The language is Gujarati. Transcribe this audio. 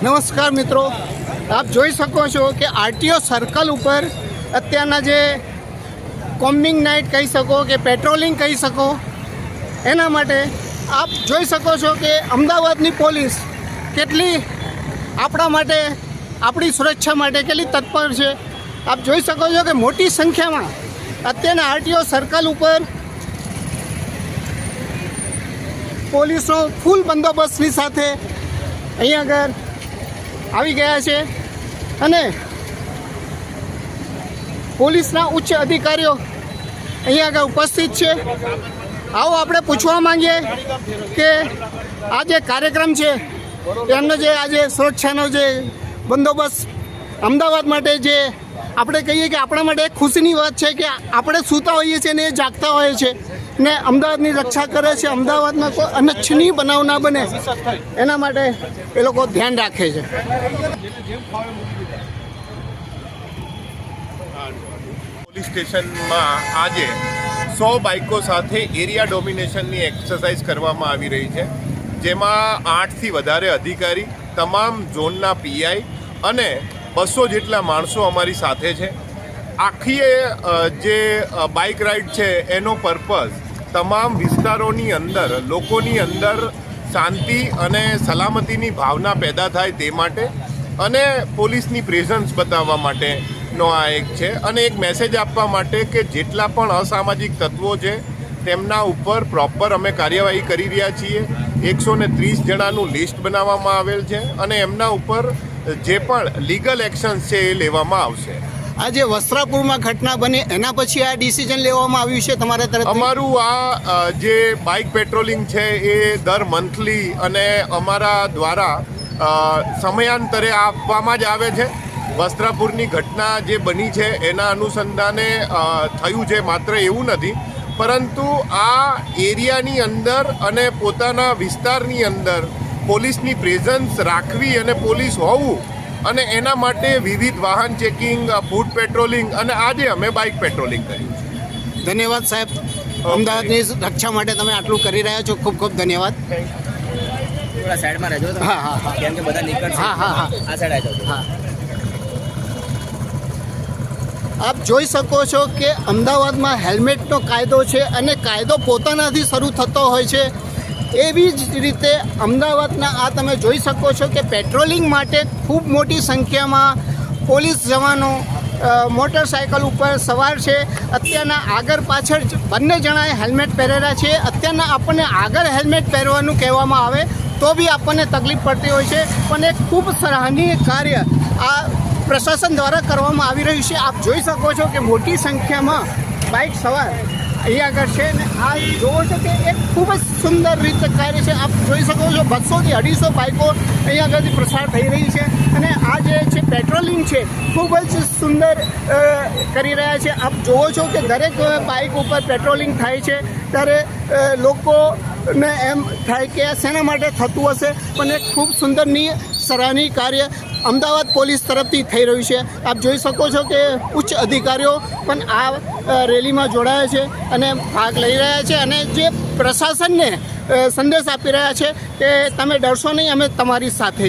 નમસ્કાર મિત્રો, આપ જોઈ શકો છો કે આરટીઓ સર્કલ ઉપર અત્યારના જે કોમ્બિંગ નાઇટ કહી શકો કે પેટ્રોલિંગ કહી શકો, એના માટે આપ જોઈ શકો છો કે અમદાવાદની પોલીસ કેટલી આપણા માટે, આપણી સુરક્ષા માટે કેટલી તત્પર છે. આપ જોઈ શકો છો કે મોટી સંખ્યામાં અત્યારના આરટીઓ સર્કલ ઉપર પોલીસનો ફૂલ બંદોબસ્તની સાથે અહીંયા આગળ આવી ગયા છે અને પોલીસના ઉચ્ચ અધિકારીઓ અહીંયા આગળ ઉપસ્થિત છે. આવો આપણે પૂછવા માંગીએ કે આ જે કાર્યક્રમ છે એમનો જે આજે સુરક્ષાનો જે બંદોબસ્ત અમદાવાદ માટે, જે આપણે કહીએ કે આપણા માટે એક ખુશીની વાત છે કે આપણે સૂતા હોઈએ છીએ ને એ જાગતા હોઈએ છીએ ને અમદાવાદની રક્ષા કરે છે. અમદાવાદમાં કોઈ અનિચ્છનીય બનાવ ના બને એના માટે એ લોકો ધ્યાન રાખે છે. પોલીસ સ્ટેશનમાં આજે 100 બાઇકો સાથે એરિયા ડોમિનેશનની એક્સરસાઇઝ કરવામાં આવી રહી છે, જેમાં 8થી વધારે અધિકારી, તમામ ઝોનના પીઆઈ અને 200 જેટલા માણસો અમારી સાથે છે. આખી જે બાઇક રાઇડ છે એનો પર્પઝ તમામ વિસ્તારોની અંદર લોકોની અંદર શાંતિ અને સલામતીની ભાવના પેદા થાય તે માટે અને પોલીસની પ્રેઝન્સ બતાવવા માટેનો આ એક છે અને એક મેસેજ આપવા માટે કે જેટલા પણ અસામાજિક તત્વો છે તેમના ઉપર પ્રોપર અમે કાર્યવાહી કરી રહ્યા છીએ. 130 જણાનું લિસ્ટ બનાવવામાં આવેલ છે અને એમના ઉપર જે પણ લીગલ એક્શન્સ છે એ લેવામાં આવશે. આજે વસ્ત્રાપુરમાં ઘટના બની એના પછી આ ડિસિઝન લેવામાં આવ્યું છે તમારા તરફથી? અમારું આ જે બાઇક પેટ્રોલિંગ છે એ દર મંથલી અને અમારા દ્વારા સમયાંતરે આપવામાં જ આવે છે. વસ્ત્રાપુરની ઘટના જે બની છે એના અનુસંધાને થયું છે, માત્ર એવું નથી, પરંતુ આ એરિયાની અંદર અને પોતાના વિસ્તારની અંદર પોલીસની પ્રેઝન્સ રાખવી અને પોલીસ હોવું અને એના માટે વિવિધ વાહન ચેકિંગ, ફૂટ પેટ્રોલિંગ અને આજે અમે બાઇક પેટ્રોલિંગ કર્યું છે. ધન્યવાદ સાહેબ, અમદાવાદની રક્ષા માટે તમે આટલું કરી રહ્યા છો, ખૂબ ખૂબ ધન્યવાદ. થોડા સાઈડમાં રહેજો. હા હા હા, કેમ કે બધા નીકળશે. હા હા હા, આ સાઈડ આવી જાઓ. હા. આપ જોઈ શકો છો કે અમદાવાદમાં હેલ્મેટનો કાયદો છે અને કાયદો પોતાનાથી શરૂ થતો હોય છે. એવી જ રીતે અમદાવાદના આ તમે જોઈ શકો છો કે પેટ્રોલિંગ માટે ખૂબ મોટી સંખ્યામાં પોલીસ જવાનો મોટરસાઇકલ ઉપર સવાર છે. અત્યારના આગળ પાછળ બંને જણાએ હેલ્મેટ પહેરેલા છે. અત્યારના આપણને આગળ હેલ્મેટ પહેરવાનું કહેવામાં આવે તો બી આપણને તકલીફ પડતી હોય છે, પણ એક ખૂબ સરાહનીય કાર્ય આ પ્રશાસન દ્વારા કરવામાં આવી રહ્યું છે. આપ જોઈ શકો છો કે મોટી સંખ્યામાં બાઇક સવાર અહીંયા આગળ છે ને આ જોવો છો કે એક ખૂબ જ સુંદર રીતે કાર્ય છે. આપ જોઈ શકો છો 200 થી 250 બાઇકો અહીંયા આગળથી પ્રસાર થઈ રહી છે અને આ જે છે પેટ્રોલિંગ છે ખૂબ જ સુંદર કરી રહ્યા છે. આપ જોવો છો કે દરેક બાઇક ઉપર પેટ્રોલિંગ થાય છે ત્યારે લોકોને એમ થાય કે શેના માટે થતું હશે, પણ એક ખૂબ સુંદરની સરાહનીય કાર્ય અમદાવાદ પોલીસ તરફથી થઈ રહ્યું છે. આપ જોઈ શકો છો કે ઉચ્ચ અધિકારીઓ પણ આ રેલીમાં જોડાયા છે અને ભાગ લઈ રહ્યા છે અને જે પ્રશાસનને સંદેશ આપી રહ્યા છે કે તમે ડરશો નહીં, અમે તમારી સાથે